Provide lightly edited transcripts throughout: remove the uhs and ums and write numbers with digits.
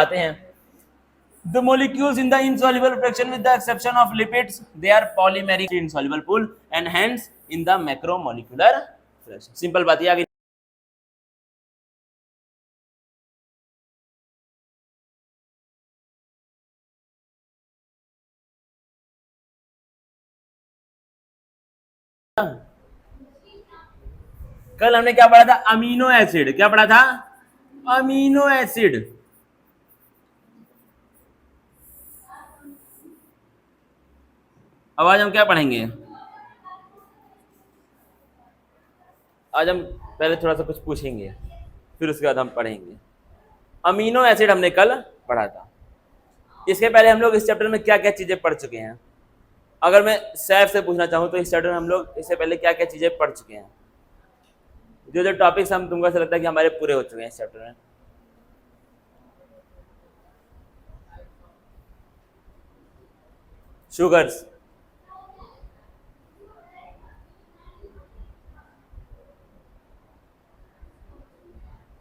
आते हैं। The molecules in the insoluble fraction with the exception of lipids, they are polymeric insoluble pool and hence in the macromolecular fraction. Simple बात है। आगे कल हमने क्या पढ़ा था? Amino acid. क्या पढ़ा था? Amino acid. अब आज हम क्या पढ़ेंगे? आज हम पहले थोड़ा सा कुछ पूछेंगे, फिर उसके बाद हम पढ़ेंगे। अमीनो एसिड हमने कल पढ़ा था। इसके पहले हम लोग इस चैप्टर में क्या क्या चीजें पढ़ चुके हैं? अगर मैं सैफ से पूछना चाहूँ तो इस चैप्टर में हम लोग इससे पहले क्या क्या चीजें पढ़ चुके हैं? जो जो टॉपिक्स हम तुमको ऐसा लगता है कि हमारे पूरे हो चुके हैं इस चैप्टर में? शुगर्स,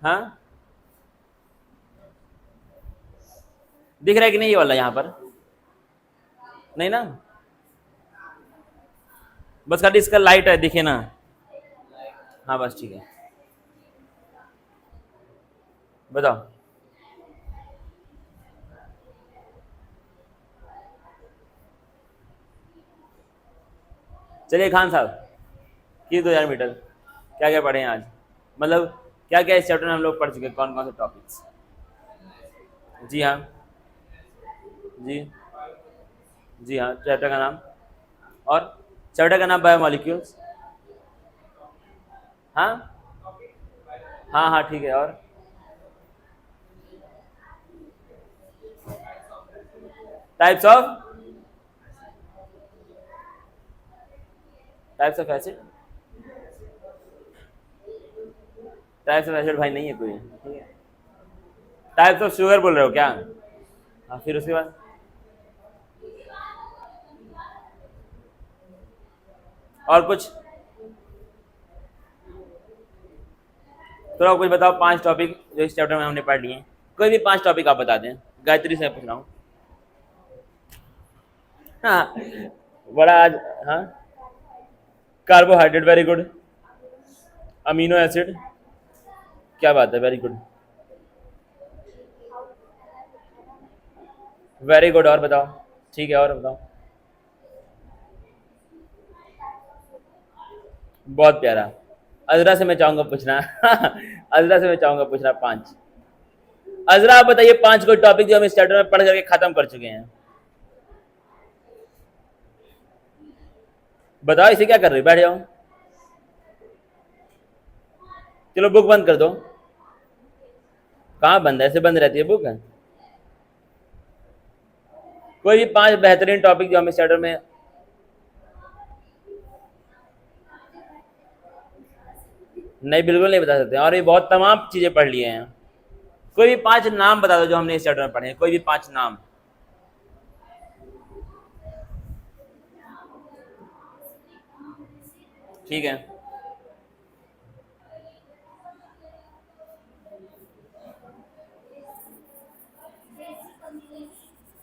हाँ दिख रहा है कि नहीं ये वाला यहाँ पर? नहीं ना, बस खाली इसका लाइट है, दिखे ना? हाँ बस ठीक है, बताओ। चलिए खान साहब की 2000 मीटर क्या क्या पढ़े हैं आज? मतलब क्या क्या इस चैप्टर में हम लोग पढ़ चुके हैं, कौन कौन से टॉपिक्स? जी हाँ, जी जी हाँ, चैप्टर का नाम और चैप्टर का नाम बायोमॉलिक्यूल्स। हाँ हाँ हाँ ठीक है। और types of acid. Types of acid भाई नहीं है कोई, ठीक है। टाइप्स ऑफ शुगर बोल रहे हो क्या? हाँ फिर उसके बाद और कुछ थोड़ा कुछ बताओ। 5 टॉपिक जो इस चैप्टर में हमने पढ़ लिए हैं, कोई भी 5 टॉपिक आप बता दें। गायत्री से पूछ रहा हूँ। हाँ बड़ा आज, हाँ carbohydrate very good, amino acid क्या बात है, वेरी गुड वेरी गुड। और बताओ, ठीक है और बताओ। बहुत प्यारा। अजरा से मैं चाहूंगा पूछना अजरा से मैं चाहूंगा पूछना 5। अजरा आप बताइए 5 कोई टॉपिक जो हम इस चैप्टर में पढ़ करके खत्म कर चुके हैं। बताओ, इसे क्या कर रहे हो? बैठ जाओ, चलो बुक बंद कर दो। कहाँ बंद है? ऐसे बंद रहती है बुक? कोई भी 5 बेहतरीन टॉपिक जो हम इस चैप्टर में। नहीं बिल्कुल नहीं बता सकते, और ये बहुत तमाम चीजें पढ़ लिए हैं। कोई भी 5 नाम बता दो जो हमने इस चैप्टर में पढ़े हैं, कोई भी 5 नाम। ठीक है,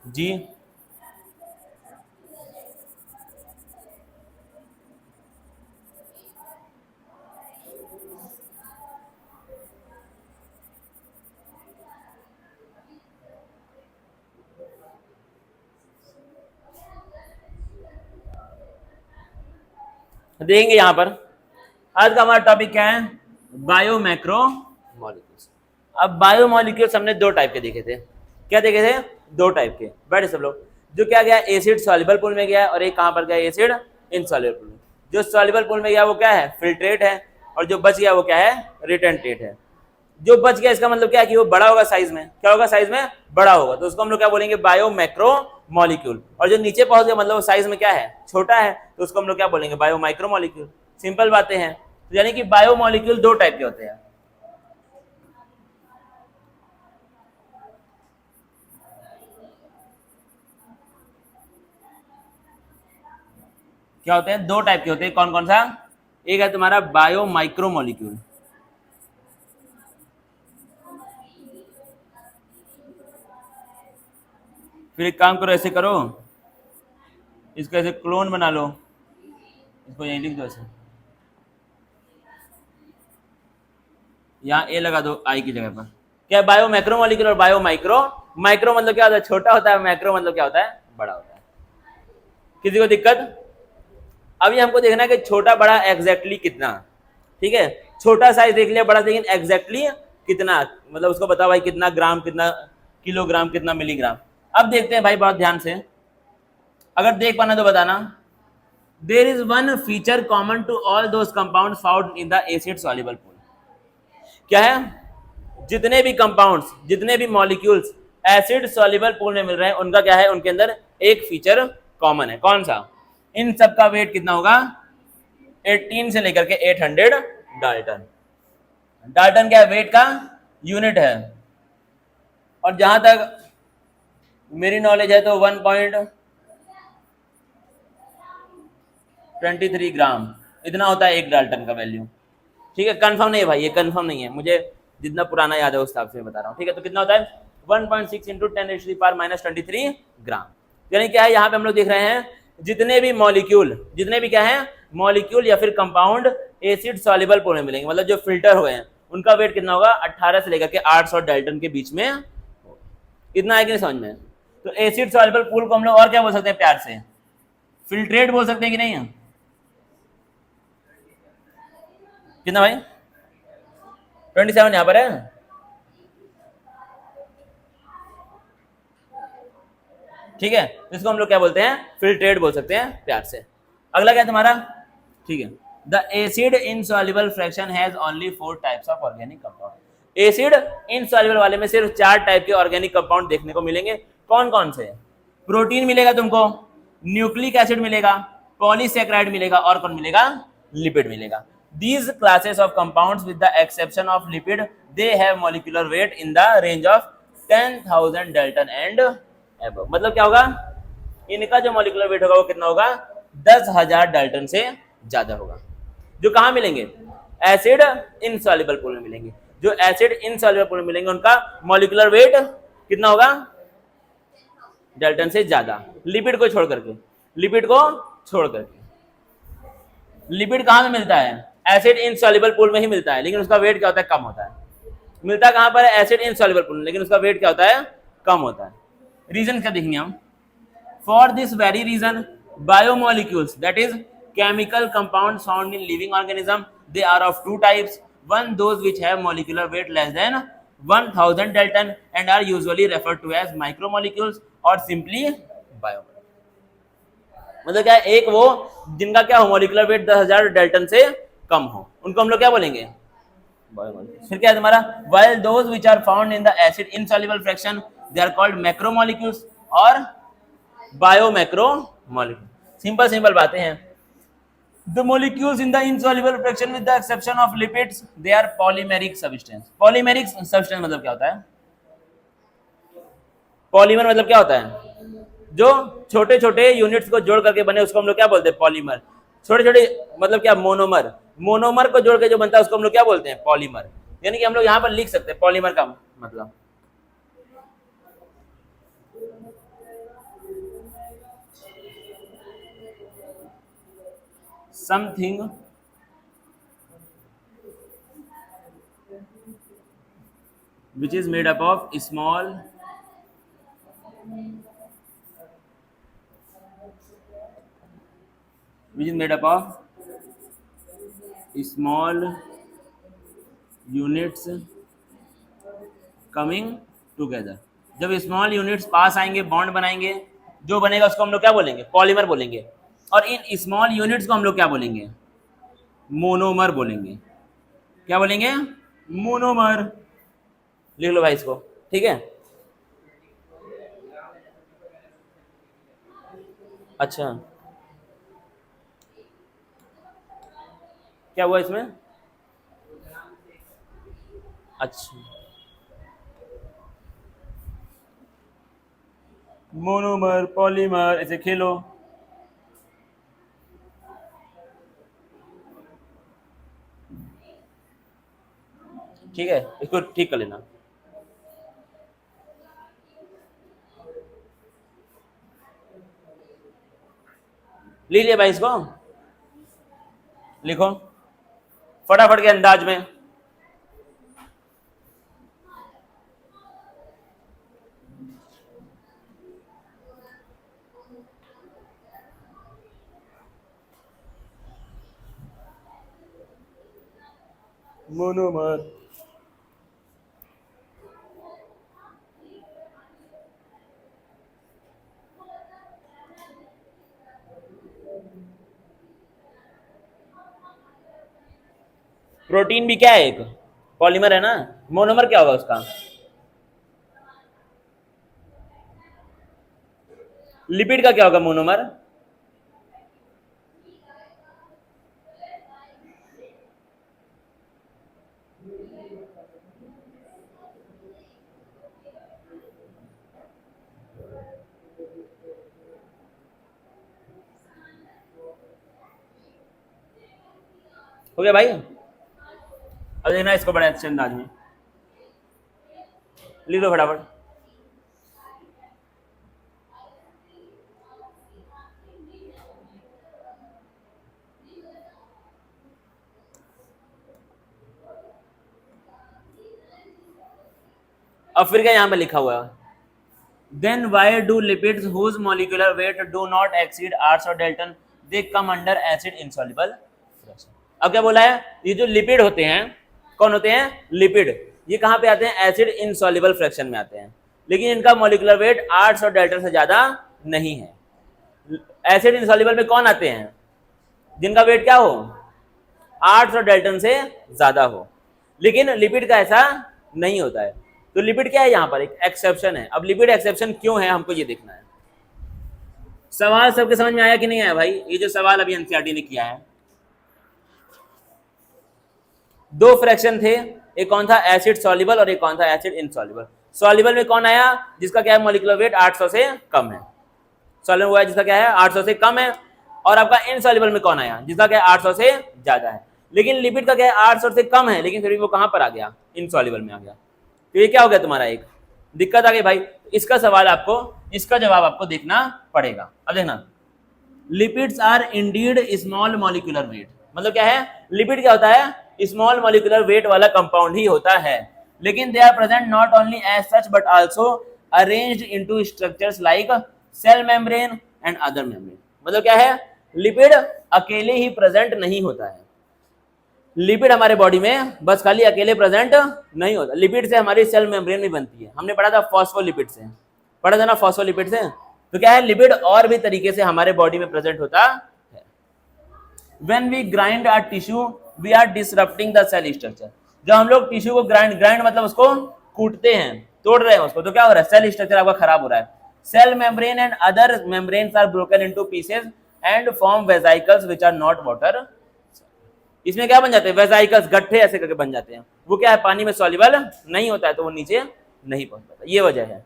जी देखेंगे यहाँ पर। आज का हमारा टॉपिक क्या है? Bio macro molecules. अब बायो मॉलिक्यूल्स हमने 2 टाइप के देखे थे। क्या देखे थे? 2 टाइप के। बैठे सब लोग। जो क्या गया, एसिड सॉल्युबल पूल में गया है, और एक कहाँ पर गया, एसिड इनसॉल्युबल पूल में। जो सॉल्युबल पूल में गया वो क्या है? फिल्ट्रेट है, और जो बच गया वो क्या है? रिटेंटेट है। जो बच गया इसका मतलब क्या है कि वो बड़ा होगा साइज में। क्या होगा? साइज में बड़ा होगा, तो उसको हम लोग क्या बोलेंगे? Bio macro molecule. और जो नीचे पहुंच गया मतलब वो साइज में क्या है? छोटा है, तो उसको हम लोग क्या बोलेंगे? Bio micro molecule. सिंपल बातें हैं। तो यानी कि बायो मॉलिक्यूल 2 टाइप के होते हैं। क्या होते हैं? 2 टाइप के होते हैं। कौन कौन सा? एक है तुम्हारा बायो माइक्रो मॉलिक्यूल, फिर एक काम करो, ऐसे करो, इसका ऐसे क्लोन बना लो, इसको यहीं लिख दो ऐसे, यहाँ ए लगा दो आई की जगह पर। क्या बायो मैक्रो मॉलिक्यूल और बायो माइक्रो, माइक्रो मतलब क्या होता है, छोटा होता है, मैक्रो मतलब क्या होता है, बड़ा होता है। किसी को दिक्कत? अभी हमको देखना है कि छोटा बड़ा एग्जैक्टली कितना, ठीक है, छोटा साइज देख लिया, बड़ा, लेकिन एग्जैक्टली कितना, मतलब उसको बताओ भाई कितना ग्राम, कितना किलोग्राम, कितना मिलीग्राम। अब देखते हैं भाई बहुत ध्यान से, अगर देख पाना तो बताना। There is one feature common to all those compound found in the acid soluble pool. क्या है? जितने भी कंपाउंड्स, जितने भी मॉलिक्यूल्स एसिड सॉल्युबल पूल में मिल रहे हैं, उनका क्या है, उनके अंदर एक फीचर कॉमन है। कौन सा? इन सब का वेट कितना होगा, 18 से लेकर के 800 डाल्टन। डाल्टन क्या है, वेट का यूनिट है। और जहां तक मेरी नॉलेज है तो 1.23 ग्राम इतना होता है एक डाल्टन का वैल्यू। ठीक है, कंफर्म नहीं है भाई, ये कंफर्म नहीं है, मुझे जितना पुराना याद है उस हिसाब से बता रहा हूँ। ठीक है, तो कितना होता है, 1.6 इंटू 10⁻⁻³ ग्राम। यानी क्या है, यहाँ पे हम लोग देख रहे हैं जितने भी मॉलिक्यूल, जितने भी क्या है मॉलिक्यूल या फिर कंपाउंड एसिड सॉल्युबल पूल में मिलेंगे, मतलब जो फिल्टर हुए हैं, उनका वेट कितना होगा, 18 से लेकर के 800 डाल्टन के बीच में। इतना है कि नहीं समझ में? तो एसिड सॉल्युबल पूल को हम लोग और क्या बोल सकते हैं प्यार से, फिल्ट्रेट बोल सकते हैं कि नहीं? कितना भाई? 27 यहां पर है। ठीक है, इसको हम लोग क्या बोलते हैं, फिल्ट्रेट बोल सकते हैं प्यार से। अगला क्या है तुम्हारा? ठीक है, the acid insoluble fraction has only 4 types of organic compound. Acid insoluble वाले में सिर्फ 4 टाइप के ऑर्गेनिक कंपाउंड देखने को मिलेंगे। कौन कौन से? प्रोटीन मिलेगा तुमको, न्यूक्लिक एसिड मिलेगा, पॉलीसेक्राइड मिलेगा, और कौन मिलेगा, लिपिड मिलेगा। These classes of compounds with the exception of lipid, they have molecular weight in the range of 10,000 Dalton and above। मतलब क्या होगा, इनका जो मॉलिक्यूलर वेट होगा वो कितना होगा, 10,000 डाल्टन से ज्यादा होगा। जो कहाँ मिलेंगे, एसिड इनसॉल्युबल पूल में मिलेंगे। जो एसिड इनसॉल्युबल पूल में मिलेंगे उनका मॉलिक्यूलर वेट कितना होगा, डाल्टन से ज्यादा, लिपिड को छोड़ करके, लिपिड को छोड़ करके। लिपिड कहाँ में मिलता है, एसिड इनसॉल्युबल पूल में ही मिलता है, लेकिन उसका वेट क्या होता है, कम होता है। मिलता कहाँ पर है, एसिड इनसॉल्युबल पूल में, लेकिन उसका वेट क्या होता है, कम होता है। रीजन क्या देखेंगे हम, for this very reason biomolecules that is chemical compounds found in living organism, they are of 2 types, one those which have molecular weight less than 1000 Dalton and are usually referred to as micromolecules or simply biomolecules। मतलब क्या है, एक वो जिनका क्या हो, molecular weight 10,000 Dalton से कम हो, उनको हम लोग क्या बोलेंगे, बायोमोलिक्यूल्स। फिर क्या है तुम्हारा, while those which are found in the acid insoluble fraction they are called macromolecules और बायोमैक्रोमोलिक्यूल। सिंपल सिंपल बातें हैं। The molecules in the insoluble fraction with the exception of lipids they are polymeric substance। polymeric substance मतलब क्या होता है, polymer मतलब क्या होता है, जो छोटे छोटे यूनिट्स को जोड़ करके बने उसको हम लोग क्या बोलते हैं, पॉलीमर। छोटे छोटे मतलब क्या, मोनोमर, मोनोमर को जोड़ के जो बनता है उसको हम लोग क्या बोलते हैं, पॉलीमर। यानी कि हम लोग यहाँ पर लिख सकते हैं पॉलीमर का मतलब something which is made up of small which is made up of small units coming together। जब स्मॉल यूनिट्स पास आएंगे, बॉन्ड बनाएंगे, जो बनेगा उसको हम लोग क्या बोलेंगे, पॉलीमर बोलेंगे। और इन स्मॉल यूनिट्स को हम लोग क्या बोलेंगे, मोनोमर बोलेंगे। क्या बोलेंगे, मोनोमर। लिख लो भाई इसको, ठीक है। अच्छा, क्या हुआ इसमें, अच्छा, मोनोमर पॉलीमर ऐसे खेलो। ठीक है, इसको ठीक कर लेना। लीजिए भाई, इसको लिखो फटाफट के अंदाज में। मोनोमर, प्रोटीन भी क्या है, एक पॉलीमर है ना। मोनोमर क्या होगा उसका? लिपिड का क्या होगा मोनोमर? हो गया भाई? अब देखना इसको बड़े अच्छे अंदाज में लिख दो फटाफट। अब फिर क्या यहाँ पे लिखा हुआ है? Then why do lipids whose molecular weight do not exceed 800 dalton they come under acid insoluble fraction. अब क्या बोला है? ये जो लिपिड होते हैं, कौन होते हैं? लिपिड। ये कहाँ पे आते हैं? एसिड इनसॉल्युबल फ्रैक्शन में आते हैं, लेकिन इनका मॉलिक्यूलर वेट 800 डेल्टन से ज्यादा नहीं है। एसिड इनसॉल्युबल में कौन आते हैं? जिनका वेट क्या हो? 800 डेल्टन से ज्यादा हो। लेकिन लिपिड का ऐसा नहीं होता है। तो लिपिड क्या है? यहाँ पर एक एक्सेप्शन है। अब लिपिड एक्सेप्शन क्यों है, हमको ये देखना है। सवाल सबके समझ में आया कि नहीं आया भाई? ये जो सवाल अभी एनसीईआरटी ने किया है, दो फ्रैक्शन थे, एक कौन था? एसिड सॉल्युबल और एक कौन था? Acid insoluble. सॉल्युबल में कौन आया? जिसका क्या है? मॉलिक्यूलर वेट 800 से कम है। सॉल्युबल हुआ है जिसका क्या है? 800 से कम है। और आपका इनसॉल्युबल में कौन आया? जिसका क्या है? 800 से ज्यादा है। लेकिन लिपिड का क्या है? 800 से कम है, लेकिन फिर भी वो कहां पर आ गया? इनसॉल्युबल में आ गया। तो ये क्या हो गया तुम्हारा? एक दिक्कत आ गई भाई। इसका सवाल आपको, इसका जवाब आपको देखना पड़ेगा। अब देखना, lipids are indeed small molecular weight. मतलब क्या है? लिपिड क्या होता है? स्मॉल मॉलिक्यूलर वेट वाला कंपाउंड ही होता है, लेकिन they are present not only as such but also arranged into structures like cell membrane and other membrane. मतलब क्या है? लिपिड अकेले ही प्रेजेंट नहीं होता है। लिपिड हमारे बॉडी में बस खाली अकेले प्रेजेंट नहीं होता। लिपिड से हमारी सेल मेम्ब्रेन भी बनती है। हमने पढ़ा था फॉस्फोलिपिड से, पढ़ा था ना फॉस्फोलिपिड से। तो क्या है? लिपिड और भी तरीके से हमारे बॉडी में प्रेजेंट होता है। When we grind our tissue, we are disrupting the cell structure. जब हम लोग टिश्यू को ग्राइंड मतलब उसको कूटते हैं, तोड़ रहे हैं उसको, तो क्या हो रहा है? सेल स्ट्रक्चर आपका खराब हो रहा है। Cell membrane and other membranes are broken into pieces and form vesicles which are not water. इसमें क्या बन जाते हैं? वेसाइकल्स, गट्ठे ऐसे करके बन जाते हैं। वो क्या है? पानी में सॉल्युबल नहीं होता है, तो वो नीचे नहीं पहुंच पाता। ये वजह है।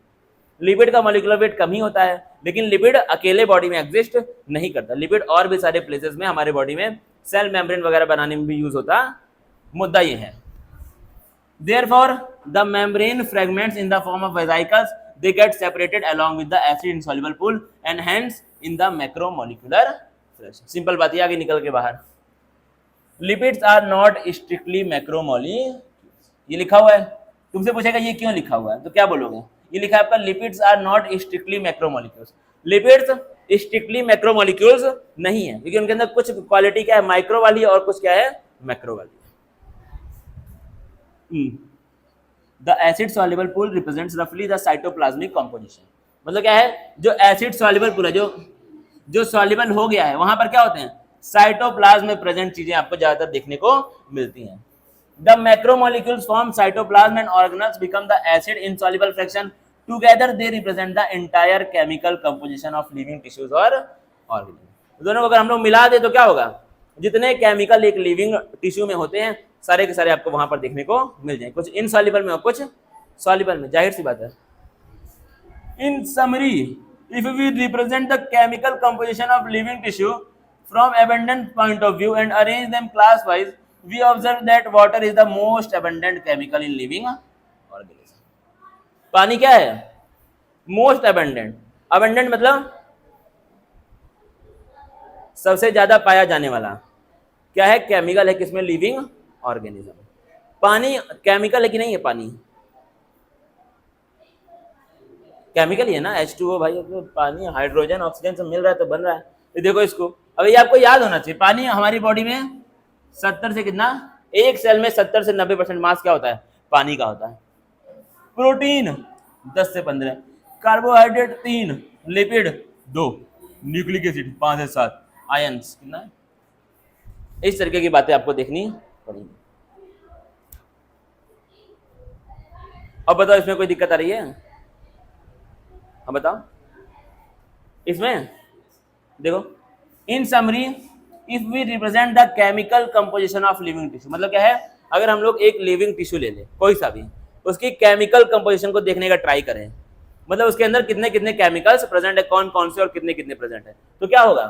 लिपिड का मॉलिक्यूलर वेट कम ही होता है, लेकिन लिपिड अकेले बॉडी में एग्जिस्ट नहीं करता। लिपिड और भी सारे प्लेसेस में हमारे बॉडी में सेल मेम्ब्रेन वगैरह बनाने में भी यूज होता। मुद्दा ये है। Therefore, the membrane fragments in the form of vesicles they get separated along with the acid insoluble pool and hence in the macromolecular fraction. Simple बात है, आगे निकल के बाहर। Lipids are not strictly macromolecules, ये लिखा हुआ है। तुमसे पूछेगा ये क्यों लिखा हुआ है, तो क्या बोलोगे? ये लिखा है आपका lipids are not strictly macromolecules. Lipids strictly macromolecules नहीं है, क्योंकि उनके अंदर कुछ क्वालिटी क्या है? माइक्रो वाली और कुछ क्या है? मैक्रो वाली। The acid soluble pool represents रफली द साइटोप्लाज्मिक कंपोजिशन। मतलब क्या है? जो एसिड सॉल्युबल पूल है, जो सॉल्युबल हो गया है, वहां पर क्या होते हैं? साइटोप्लाज्म में प्रेजेंट चीजें आपको ज्यादातर देखने को मिलती हैं। The macromolecules form cytoplasm and organelles become the acid insoluble fraction together they represent the entire chemical composition of living tissues और ऑर्गेनिज्म। दोनों को अगर हम लोग मिला दे तो क्या होगा? जितने केमिकल एक लिविंग टिश्यू में होते हैं, सारे के सारे आपको वहां पर देखने को मिल जाएंगे। कुछ इनसॉल्युबल में और कुछ सॉल्युबल में, जाहिर सी बात है। इन summary, if we represent the chemical composition of living tissue from abundant point of view and arrange them class wise, we observe that water is the most abundant chemical in living organism. पानी क्या है? Most abundant। abundant मतलब सबसे ज्यादा पाया जाने वाला क्या है? केमिकल है, किसमें? Living organism. पानी केमिकल है कि नहीं है? पानी केमिकल ही है ना, H2O भाई। तो पानी हाइड्रोजन ऑक्सीजन सब मिल रहा है तो बन रहा है। ये देखो इसको, अब ये आपको याद होना चाहिए। पानी हमारी बॉडी में 70 से कितना, एक सेल में 70 से 90% मास क्या होता है? पानी का होता है। प्रोटीन 10 से 15, कार्बोहाइड्रेट 3, लिपिड 2, न्यूक्लिक एसिड 5 से 7, आयंस कितना है? इस तरीके की बातें आपको देखनी पड़ेगी। अब बताओ इसमें कोई दिक्कत आ रही है? अब बताओ इसमें, देखो, in summary if we represent the chemical composition of living tissue, मतलब क्या है? अगर हम लोग एक लिविंग टिश्यू ले लें कोई सा भी, उसकी केमिकल कंपोजिशन को देखने का ट्राई करें, मतलब उसके अंदर कितने कितने केमिकल्स प्रेजेंट है, कौन कौन से और कितने कितने प्रेजेंट है, तो क्या होगा?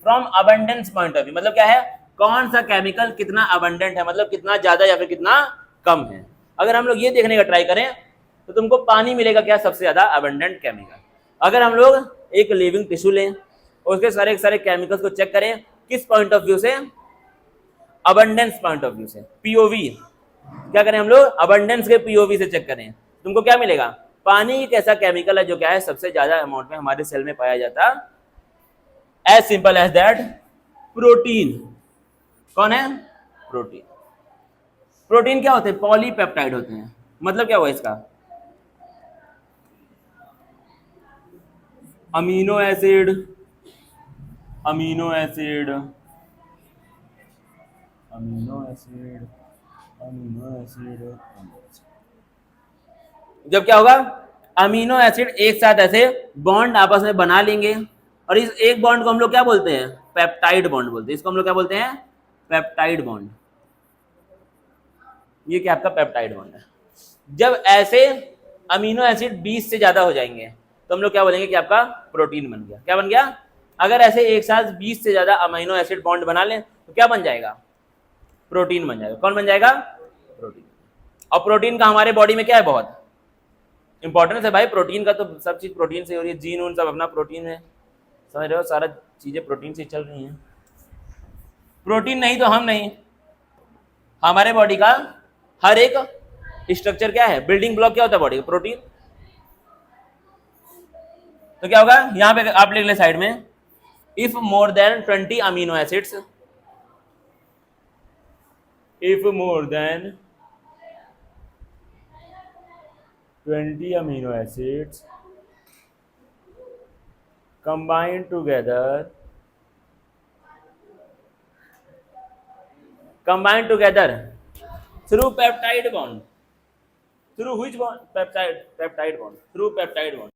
From abundance point of view, मतलब क्या है? कौन सा केमिकल कितना अबंडेंट है, मतलब कितना ज्यादा या फिर कितना कम है। अगर हम लोग ये देखने का ट्राई करें तो तुमको पानी मिलेगा क्या? सबसे ज्यादा अबंडेंट केमिकल। अगर हम लोग एक लिविंग टिश्यू लें, उसके सारे सारे केमिकल्स को चेक करें, किस पॉइंट ऑफ व्यू से? अबंडेंस पॉइंट ऑफ व्यू से, पीओवी। क्या करें हम लोग? अबंडेंस के पीओवी से चेक करें, तुमको क्या मिलेगा? पानी एक ऐसा केमिकल है जो क्या है? सबसे ज्यादा अमाउंट में हमारे सेल में पाया जाता है। As simple as that. Protein कौन है? प्रोटीन। प्रोटीन क्या होते हैं? पॉलीपेप्टाइड होते हैं। मतलब क्या हुआ इसका? Amino acid, amino acid, amino acid, amino acid. जब क्या होगा? अमीनो एसिड एक साथ ऐसे बॉन्ड आपस में बना लेंगे, और इस एक बॉन्ड को हम लोग क्या बोलते हैं? पेप्टाइड बॉन्ड बोलते हैं। इसको हम लोग क्या बोलते हैं? Peptide bond. ये क्या आपका पेप्टाइड बॉन्ड है। जब ऐसे अमीनो एसिड 20 से ज्यादा हो जाएंगे तो हम लोग क्या बोलेंगे कि आपका प्रोटीन बन गया। क्या बन गया? अगर ऐसे एक साथ 20 से ज्यादा अमीनो एसिड बॉन्ड बना लें तो क्या बन जाएगा? प्रोटीन बन जाएगा। कौन बन जाएगा? प्रोटीन। और प्रोटीन का हमारे बॉडी में क्या है? बहुत इंपॉर्टेंस है भाई प्रोटीन का। तो सब चीज प्रोटीन से हो रही है, जीन उन सब अपना प्रोटीन है, समझ रहे हो? सारा चीजें प्रोटीन से चल रही हैं। प्रोटीन नहीं तो हम नहीं। हमारे बॉडी का हर एक स्ट्रक्चर क्या है? बिल्डिंग ब्लॉक क्या होता है बॉडी का? प्रोटीन। तो क्या होगा? यहां पे आप लिख ले साइड में, if more than 20 amino acids, if more than 20 amino acids combined together, through peptide bond, through which bond? Peptide bond, through peptide bond.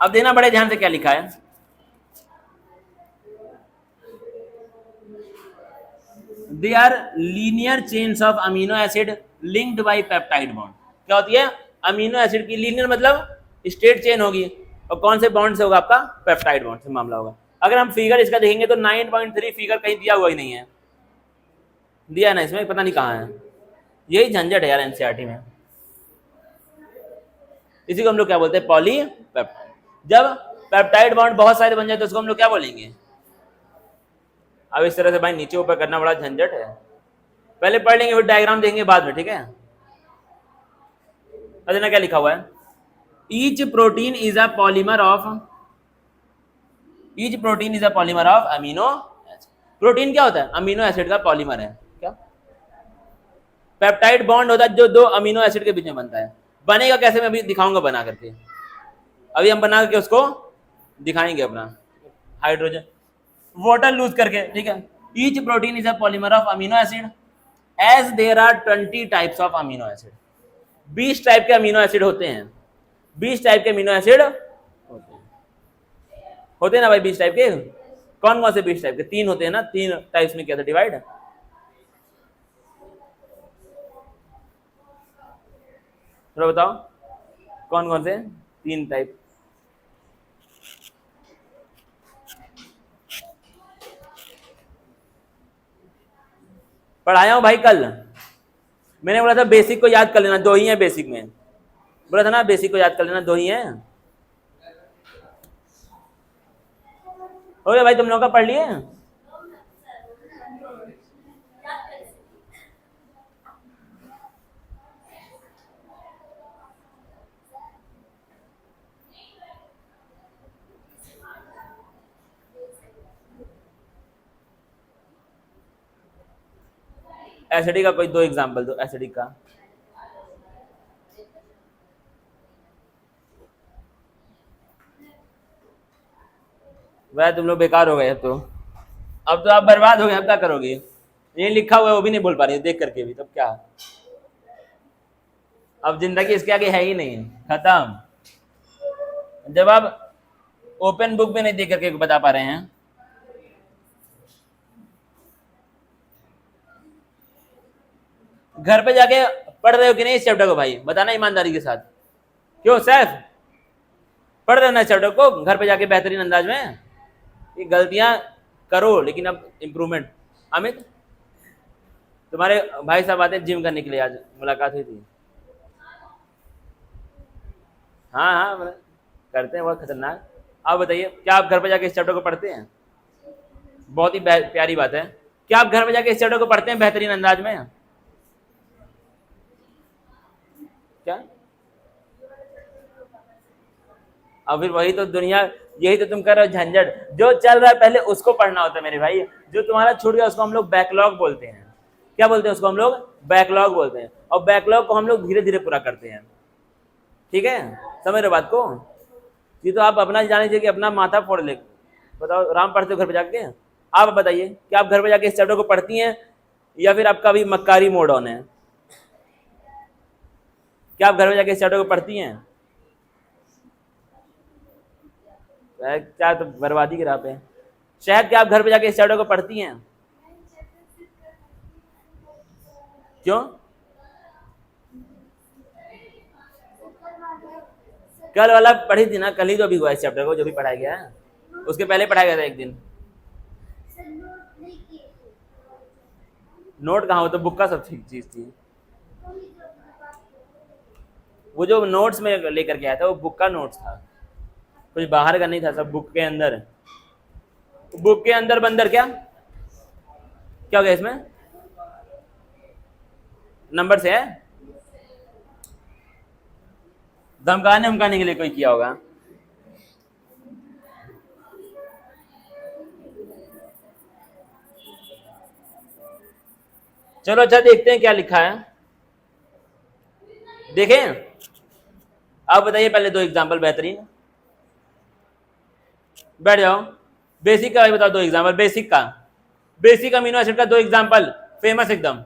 अब देखना बड़े ध्यान से क्या लिखा है, they are linear chains of amino acid linked by peptide bond. क्या होती है, अमीनो एसिड की लीनियर मतलब स्ट्रेट चेन होगी, और कौन से बॉन्ड से होगा, आपका पेप्टाइड बॉन्ड से मामला होगा। अगर हम फिगर इसका देखेंगे तो 9.3 फिगर कहीं दिया हुआ ही नहीं है, दिया है ना इसमें, पता नहीं कहाँ है। यही झंझट है यार एनसीईआरटी में। इसी को हम लोग क्या बोलते हैं, पॉलीपेप्टाइड। जब पेप्टाइड बॉन्ड बहुत सारे बन जाए तो उसको हम लोग क्या बोलेंगे। अब इस तरह से भाई नीचे ऊपर करना बड़ा झंझट है, पहले पढ़ लेंगे फिर डायग्राम देंगे बाद में, ठीक है। अरे क्या लिखा हुआ है, each protein is a polymer of, each protein is a polymer of amino acid. Protein क्या होता है, अमीनो एसिड का पॉलीमर है। क्या, पेप्टाइड बॉन्ड होता है जो दो अमीनो एसिड के बीच में बनता है। बनेगा कैसे, मैं अभी दिखाऊंगा बना करके, अभी हम बना करके उसको दिखाएंगे अपना हाइड्रोजन वाटर लूज करके, ठीक है। Each protein is a polymer of amino acid as there are 20 types of amino acid. 20 type के अमीनो एसिड होते हैं, 20 टाइप के अमीनो एसिड होते हैं ना भाई, 20 टाइप के। कौन कौन से 20 टाइप के, 3 होते हैं ना, 3 टाइप्स में क्या था डिवाइड, थोड़ा बताओ कौन कौन से 3 टाइप। पढ़ाया हूं भाई कल, मैंने बोला था बेसिक को याद कर लेना, 2 ही है बेसिक में, बोला था ना बेसिक को याद कर लेना, 2 ही है। हो गया भाई, तुम लोगों का पढ़ लिए। एसिडिक का कोई 2 एग्जांपल दो, एसिडिक का। वह तुम लोग बेकार हो गए अब तो आप बर्बाद हो गए, अब क्या करोगे, ये लिखा हुआ है वो भी नहीं बोल पा रही देख करके भी, तब क्या, अब जिंदगी इसके आगे है ही नहीं, खत्म। जब आप ओपन बुक में नहीं देख करके बता पा रहे हैं, घर पे जाके पढ़ रहे हो कि नहीं इस चैप्टर को भाई, बताना ईमानदारी के साथ। क्यों सैफ, पढ़ रहे हो ना इस चैप्टर को घर पे जाके बेहतरीन अंदाज में। ये गलतियां करो लेकिन अब इम्प्रूवमेंट। अमित, तुम्हारे भाई साहब आते हैं जिम करने के लिए, आज मुलाकात हुई थी। हाँ हाँ करते हैं, बहुत खतरनाक। आप बताइए, क्या आप घर पे जाके इस चैप्टर को पढ़ते हैं, बहुत ही प्यारी बात है। क्या आप घर पे जाके इस चैप्टर को पढ़ते हैं बेहतरीन अंदाज में, क्या। अब फिर वही तो दुनिया, यही तो तुम कर रहे हो झंझट, जो चल रहा है पहले उसको पढ़ना होता है मेरे भाई, जो तुम्हारा छूट गया उसको हम लोग बैकलॉग बोलते हैं। क्या बोलते हैं उसको हम लोग, बैकलॉग बोलते हैं, और बैकलॉग को हम लोग धीरे धीरे पूरा करते हैं, ठीक है, समझ रहे बात को। ये तो आप अपना जाने चाहिए कि अपना माथा फोड़ ले। बताओ राम पढ़ते हो घर पे जाके, आप बताइए क्या आप घर पे जाके इस चैप्टर को पढ़ती हैं, या फिर आपका अभी मक्कारी मोड ऑन है। क्या आप घर पे जाके इस चैप्टर को पढ़ती हैं, क्या तो बर्बादी की राह पे। शायद क्या आप घर पे जाके इस चैप्टर को पढ़ती हैं, क्यों, कल वाला पढ़ी थी ना, कल ही जो भी हुआ इस चैप्टर को जो भी पढ़ाया गया है, उसके पहले पढ़ाया गया था एक दिन। नोट कहाँ हो, तो बुक का सब चीज थी, वो जो नोट्स में लेकर के आया था वो बुक का नोट्स था, कुछ बाहर का नहीं था, सब बुक के अंदर। बुक के अंदर बंदर क्या क्या हो गया इसमें, नंबर से है, धमकाने उमकाने के लिए कोई किया होगा। चलो अच्छा देखते हैं क्या लिखा है, देखें। आप बताइए पहले 2 एग्जांपल बेहतरीन, बैठ जाओ। बेसिक का बताओ 2 एग्जांपल, बेसिक का, बेसिक अमीनो एसिड का 2 एग्जांपल फेमस एकदम,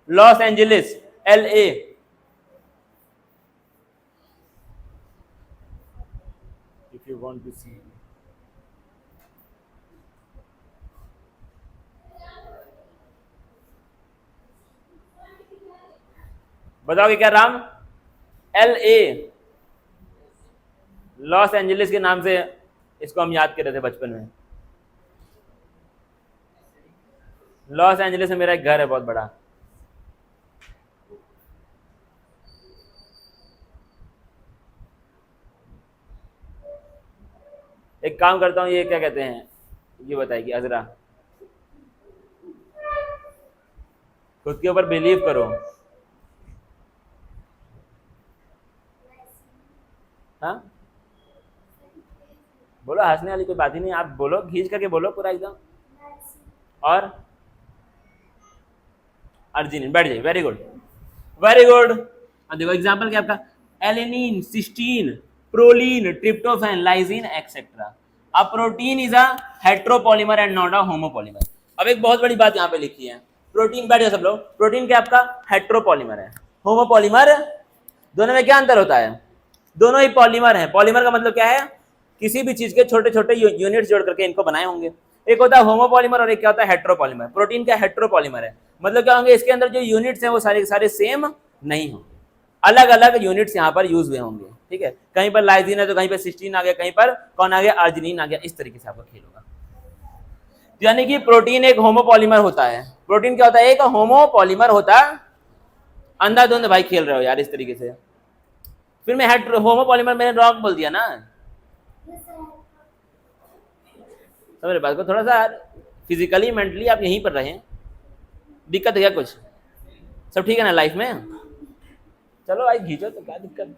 Los Angeles LA, want to see. बताओगे क्या राम? LA, लॉस एंजलिस के नाम से इसको हम याद कर रहे थे बचपन में। लॉस एंजलिस में मेरा एक घर है बहुत बड़ा। एक काम करता हूँ, ये क्या कहते हैं, ये बताएगी अजरा। खुद के ऊपर बिलीव करो। हाँ बोलो, हंसने वाली कोई बात ही नहीं, आप बोलो, खींच करके बोलो पूरा एकदम। और अर्जिनिन, बैठ जाइए, वेरी गुड वेरी गुड। अब देखो एग्जांपल क्या आपका, alanine, cysteine, proline, tryptophan, lysine etcetera. A protein is a heteropolymer and not a homopolymer. अब एक बहुत बड़ी बात यहाँ पे लिखी है, प्रोटीन, बैठ जाओ सब लोग, प्रोटीन क्या आपका हेट्रोपॉलीमर है, होमोपॉलीमर, दोनों में क्या अंतर होता है? दोनों ही पॉलीमर है। पॉलीमर का मतलब क्या है? किसी भी चीज के छोटे छोटे यूनिट्स जोड़ करके इनको बनाए होंगे। एक होता है होमोपॉलीमर और एक क्या होता है हेट्रोपॉलीमर। प्रोटीन क्या हेट्रोपॉलीमर है, मतलब क्या होंगे, इसके अंदर जो यूनिट्स हैं वो सारे सारे सेम नहीं होंगे, अलग अलग यूनिट्स यहाँ पर यूज हुए होंगे। ठीक है, कहीं पर लाइसिन है तो कहीं पर सिस्टीन आ गया, कहीं पर कौन आ गया, अर्जिनिन आ गया। इस तरीके से आपका खेल होगा। यानी कि प्रोटीन एक होमोपॉलीमर होता है। प्रोटीन क्या होता है? एक होमोपॉलीमर होता है। अंधाधुंध भाई खेल रहे हो यार इस तरीके से। फिर मैं होमोपॉलीमर मैंने रॉन्ग बोल दिया ना, समझ रहे बात को? थोड़ा सा फिजिकली मेंटली आप यहीं पर रहें। दिक्कत है क्या कुछ? सब ठीक है ना लाइफ में? चलो भाई खींचो तो क्या दिक्कत।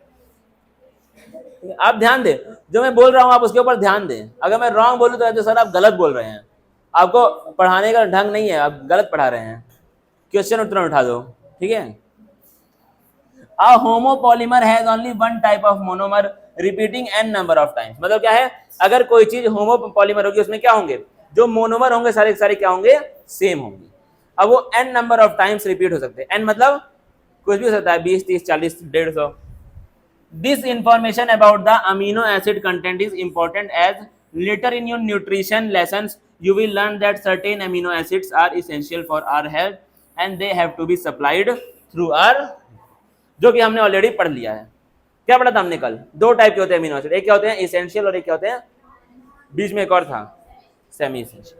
आप ध्यान दें, जो मैं बोल रहा हूं आप उसके ऊपर ध्यान दें। अगर मैं रॉन्ग बोलूं तो सर आप गलत बोल रहे हैं, आपको पढ़ाने का ढंग नहीं है, आप गलत पढ़ा रहे हैं। क्वेश्चन उत्तर उठा दो, ठीक है। A homopolymer has only one type of monomer repeating n number of times। मतलब क्या है, अगर कोई चीज होमोपॉलीमर होगी उसमें क्या होंगे, जो मोनोमर होंगे सारे सारे क्या होंगे, सेम होंगे। अब वो n number of times repeat हो सकते हैं। n मतलब कुछ भी हो सकता है, 20, 30, 40, 150। This information about the amino acid content is important as later in your nutrition lessons you will learn that certain amino acids are essential for our health and they have to be supplied through our, जो कि हमने already पढ़ लिया है। क्या पढ़ा था हमने कल? दो टाइप के होते हैं अमीनो एसिड, एक क्या होते हैं इसेंशियल और एक क्या होते हैं, बीच में एक और था semi essential.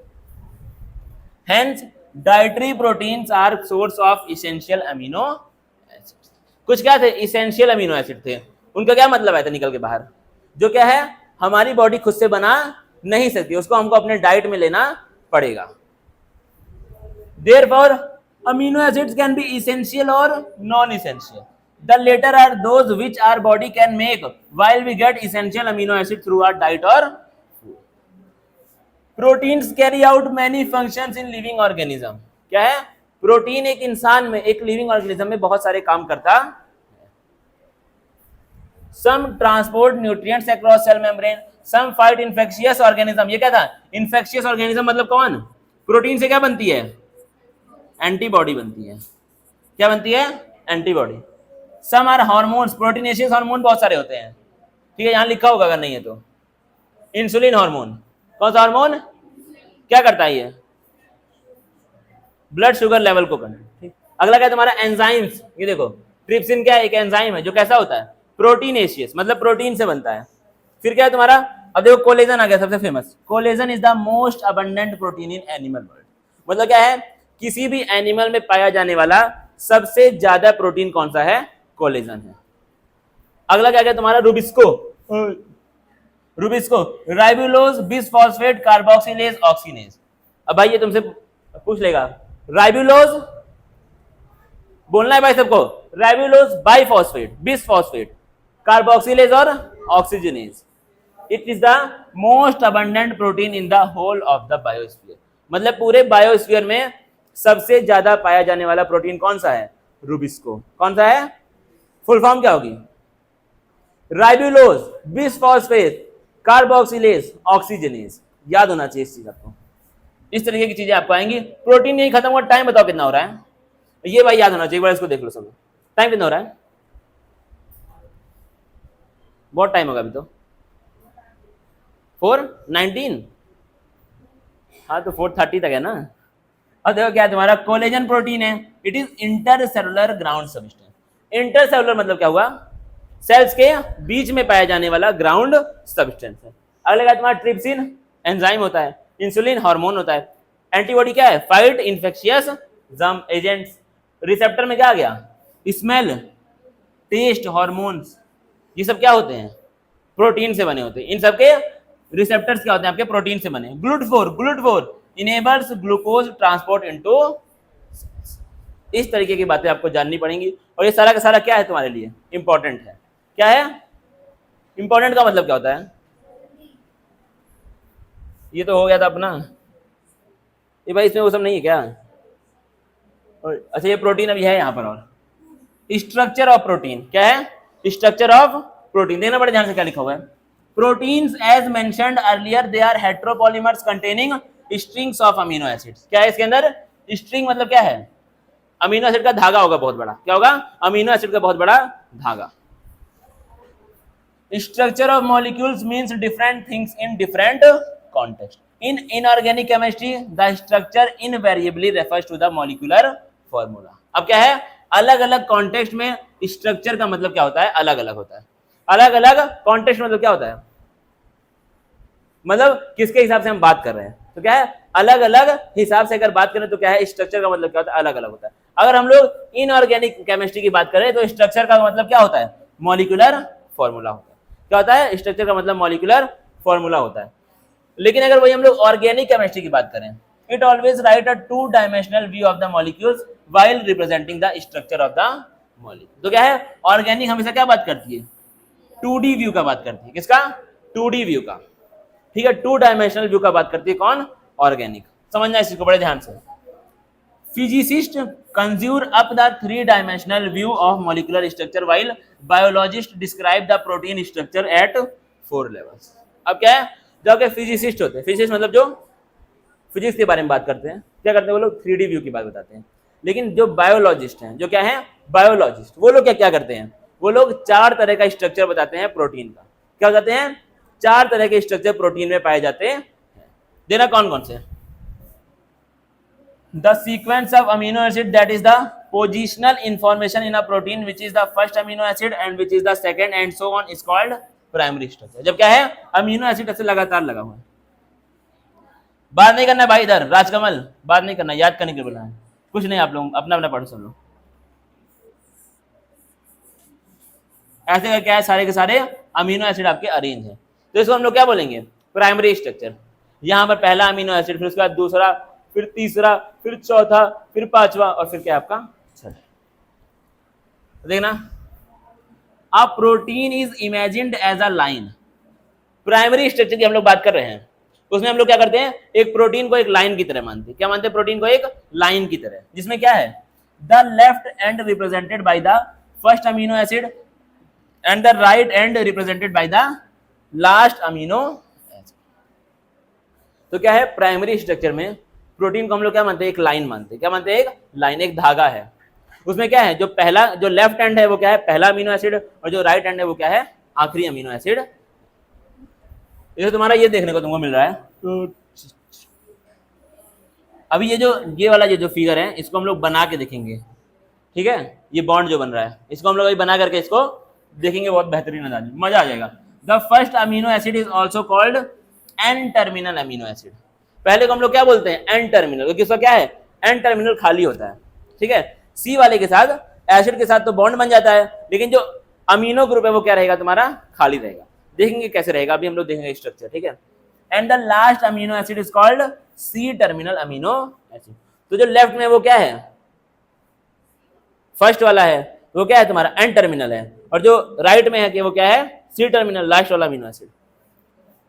Hence dietary proteins are source of essential amino acids. कुछ क्या थे, इसेंशियल अमीनो एसिड थे, उनका क्या मतलब है था निकल के बाहर, जो क्या है हमारी बॉडी खुद से बना नहीं सकती, उसको हमको अपने डाइट में लेना पड़ेगा। Therefore, amino acids can be essential or non-essential. The latter are those which our body can make, while we get essential amino acids through our diet or food. Proteins carry out many functions in living organism. क्या है? Protein एक इंसान में, एक living organism में बहुत सारे काम करता है। Some transport nutrients across cell membrane, some fight infectious organism। ये क्या था? Infectious organism मतलब कौन? प्रोटीन से क्या बनती है? एंटीबॉडी बनती है। क्या बनती है? Antibody. Some are hormones, proteinaceous hormone बहुत सारे होते हैं, ठीक है, यहां लिखा होगा अगर नहीं है तो। इंसुलिन हार्मोन, कौन सा हार्मोन, क्या करता है ये? ब्लड शुगर लेवल को कंट्रोल। अगला क्या है तुम्हारा? एंजाइम्स। ये देखो ट्रिप्सिन क्या है, एक एंजाइम है जो कैसा होता है, प्रोटीनेशियस, मतलब प्रोटीन से बनता है। फिर क्या है तुम्हारा, अब देखो कोलेजन आ गया सबसे famous. Collagen is the most abundant protein in animal world. मतलब क्या है, किसी भी एनिमल में पाया जाने वाला सबसे ज्यादा प्रोटीन कौन सा है? कोलेजन है। अगला क्या गया तुम्हारा? Rubisco. Rubisco, ribulose, bisphosphate, carboxylase, oxygenase. अब भाई ये तुमसे पूछ लेगा, राइबुलोज बोलना है भाई सबको, राइबुलोज, बाइफॉस्फेट, बिसफॉस्फेट, कार्बोक्सिलेज और oxygenase. It is the most abundant protein in the whole of the biosphere. मतलब पूरे बायोस्फीयर में सबसे ज्यादा पाया जाने वाला प्रोटीन कौन सा है? रूबिस्को। कौन सा है? फुल फॉर्म क्या होगी? Ribulose, bisphosphate, carboxylase, oxygenase. याद होना चाहिए इस चीज आपको। इस तरीके की चीजें आपको आएंगी। प्रोटीन नहीं खत्म हुआ, टाइम बताओ कितना हो रहा है? ये भाई याद होना चाहिए, एक बार इसको देख लो सब। टाइम कितना हो रहा है? बहुत टाइम होगा अभी तो। 419, हाँ तो 430 तक है ना। और देखो क्या है तुम्हारा कोलेजन प्रोटीन है, it is intercellular ground substance. Intercellular मतलब क्या हुआ, सेल्स के बीच में पाया जाने वाला ग्राउंड सब्सटेंस है। अगले का तुम्हारा ट्रिप्सिन एंजाइम होता है, इंसुलिन हार्मोन होता है, एंटीबॉडी क्या है, fight infectious germ agents. Receptor में क्या आ गया, स्मेल, टेस्ट, हार्मोन्स, ये सब क्या होते हैं, प्रोटीन से बने होते हैं। इन सबके रिसेप्टर्स क्या होते हैं, आपके प्रोटीन से बने। ग्लूटाथोर इनेबल्स ग्लूकोज ट्रांसपोर्ट इनटू, इस तरीके की बातें आपको जाननी पड़ेंगी। और ये सारा का सारा क्या है तुम्हारे लिए, इंपॉर्टेंट है। क्या है इंपॉर्टेंट का मतलब क्या होता है, ये तो हो गया था अपना, ये भाई इसमें वो सब नहीं है क्या। और अच्छा ये प्रोटीन अभी है यहाँ पर। और स्ट्रक्चर ऑफ प्रोटीन क्या है, स्ट्रक्चर ऑफ प्रोटीन देखना बड़े ध्यान से क्या लिखा हुआ है। Proteins as mentioned earlier they are heteropolymers containing strings of amino acids. क्या है इसके अंदर, स्ट्रिंग मतलब क्या है, अमीनो एसिड का धागा होगा बहुत बड़ा, क्या होगा, अमीनो एसिड का बहुत बड़ा धागा। Structure of molecules means different things in different context. In inorganic chemistry the structure invariably refers to the molecular formula. अब क्या है, अलग अलग कॉन्टेक्स्ट में स्ट्रक्चर का मतलब क्या होता है, अलग अलग होता है। अलग अलग कॉन्टेक्स्ट मतलब क्या होता है, मतलब किसके हिसाब से हम बात कर रहे हैं, तो क्या है अलग अलग हिसाब से अगर बात करें तो क्या है, स्ट्रक्चर का मतलब क्या होता है, अलग अलग होता है। अगर हम लोग इनऑर्गेनिक केमिस्ट्री की बात करें तो स्ट्रक्चर का मतलब क्या होता है, मॉलिक्यूलर फॉर्मूला होता है। क्या होता है, स्ट्रक्चर का मतलब मॉलिक्यूलर फॉर्मूला होता है। लेकिन अगर वही हम लोग ऑर्गेनिक केमिस्ट्री की बात करें, it always right a 2 dimensional view of the molecules while representing the structure of the molecule. तो क्या है, ऑर्गेनिक हमेशा क्या बात करती है, 2D व्यू का बात करती है। किसका, 2D व्यू का, ठीक है, 2 डायमेंशनल व्यू का बात करती है कौन, ऑर्गेनिक। समझना इसको बड़े ध्यान से। Physicist conjure up the 3 dimensional view of molecular structure while biologist describe the protein structure at 4 levels. अब क्या है, जो के फिजिसिस्ट होते हैं, फिजिसिस्ट मतलब जो फिजिक्स के बारे में बात करते हैं, क्या करते हैं वो लोग 3D व्यू की बात बताते हैं। लेकिन जो बायोलॉजिस्ट हैं, जो क्या है बायोलॉजिस्ट, वो लोग क्या क्या करते हैं, वो लोग 4 तरह का स्ट्रक्चर बताते हैं प्रोटीन का। क्या बताते हैं, 4 तरह के स्ट्रक्चर प्रोटीन में पाए जाते हैं। देना कौन कौन से, the sequence of amino acid that is the positional information in a protein which is the first amino acid and which is the second and so on is called primary structure. जब क्या है, amino acid ऐसे लगातार लगा हुआ है। बात नहीं करना भाई, इधर राजकमल बात नहीं करना, याद करने के लिए बोला है, कुछ नहीं, आप लोग अपना अपना पढ़ो सब लोग। ऐसे क्या है, सारे के सारे अमीनो एसिड आपके अरेंज है, तो इसको हम लोग क्या बोलेंगे, प्राइमरी स्ट्रक्चर। यहाँ पर पहला अमीनो एसिड, फिर उसके बाद दूसरा, फिर तीसरा, फिर चौथा, फिर पांचवा, और फिर क्या आपका छठा। देखना, a protein is imagined as a line. Primary structure की हम लोग बात कर रहे हैं, उसमें हम लोग क्या करते हैं, एक प्रोटीन को एक लाइन की तरह मानते हैं। क्या मानते हैं, प्रोटीन को एक लाइन की तरह, जिसमें क्या है, the left and represented by the first amino acid and the right and represented by the last amino acid. तो क्या है, प्राइमरी स्ट्रक्चर में प्रोटीन को हम लोग क्या मानते हैं, एक लाइन मानते हैं। क्या मानते हैं, एक लाइन, एक धागा है। उसमें क्या है, जो पहला, जो लेफ्ट एंड है वो क्या है, पहला अमीनो एसिड, और जो राइट एंड है वो क्या है, आखिरी अमीनो एसिड। ये तुम्हारा ये देखने को तुमको मिल रहा है। अभी ये वाला जो फिगर है, इसको हम लोग बना के देखेंगे, ठीक है, ये बॉन्ड जो बन रहा है, इसको हम लोग अभी बना करके इसको देखेंगे, बहुत बेहतरीन अंदाज, मजा आ जाएगा। The first amino acid is also called an terminal amino acid. पहले को हम लोग क्या बोलते हैं, एन टर्मिनल, क्योंकि इसका क्या है, एन टर्मिनल खाली होता है, ठीक है। सी वाले के साथ, एसिड के साथ तो बॉन्ड बन जाता है, लेकिन जो अमीनो ग्रुप है वो क्या रहेगा तुम्हारा, खाली रहेगा। देखेंगे कैसे रहेगा, अभी हम लोग देखेंगे स्ट्रक्चर, ठीक है। And the last amino acid is called C terminal amino acid. तो जो लेफ्ट में वो क्या है, फर्स्ट वाला है, वो क्या है तुम्हारा एन टर्मिनल है, और जो राइट में है कि वो क्या है, सी टर्मिनल, लास्ट वाला amino acid.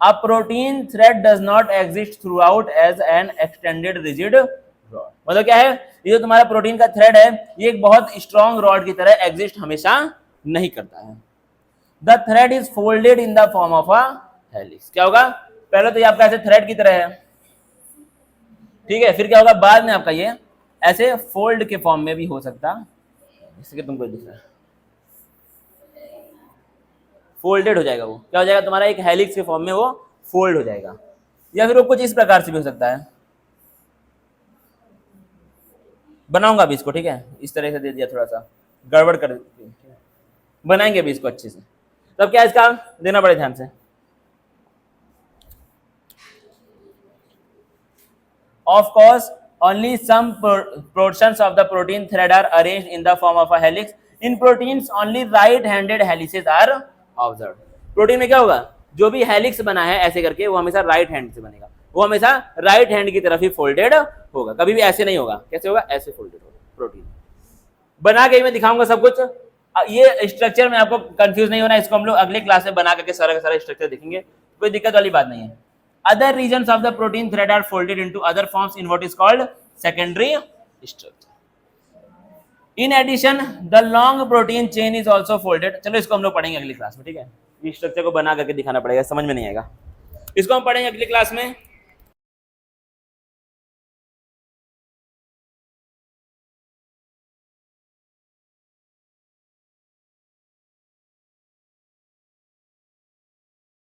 A protein thread does not exist throughout as an extended rigid rod। मतलब क्या है, ये जो तुम्हारा प्रोटीन का थ्रेड है, ये एक बहुत स्ट्रॉन्ग रॉड की तरह एग्जिस्ट हमेशा नहीं करता है। The thread is folded in the form of a helix। क्या होगा, पहले तो ये आपका ऐसे थ्रेड की तरह है, ठीक है, फिर क्या होगा, बाद में आपका ये ऐसे फोल्ड के फॉर्म में भी हो सकता, इसके तुमको दिख रहा है, फोल्डेड हो जाएगा, वो क्या हो जाएगा तुम्हारा, एक हेलिक्स के फॉर्म में वो फोल्ड हो जाएगा, या फिर वो कुछ इस प्रकार से भी हो सकता है। बनाऊंगा अभी इसको, ठीक है, इस तरह से दे दिया, थोड़ा सा गड़बड़ कर बनाएंगे अभी इसको अच्छे से। तब क्या इसका देना पड़े ध्यान से। Of course, only some portions of the protein thread are arranged in the form of a helix. In proteins, only right-handed helices are observed. Protein में क्या होगा, जो भी हेलिक्स बना है ऐसे करके वो हमेशा राइट हैंड से बनेगा, वो हमेशा राइट हैंड की तरफ ही फोल्डेड होगा, कभी भी ऐसे नहीं होगा। कैसे होगा, ऐसे फोल्डेड होगा प्रोटीन। बना के मैं दिखाऊंगा सब कुछ। ये स्ट्रक्चर में आपको कंफ्यूज नहीं होना, इसको हम लोग अगले क्लास में बना करके सारा का सारा स्ट्रक्चर देखेंगे, कोई दिक्कत वाली बात नहीं है। Other regions of the protein thread are folded into other forms in what is called secondary structure. In addition, the long protein chain is also folded. चलो इसको हम लोग पढ़ेंगे अगली क्लास में, ठीक है। ये स्ट्रक्चर को बना करके दिखाना पड़ेगा, समझ में नहीं आएगा, इसको हम पढ़ेंगे अगली क्लास में।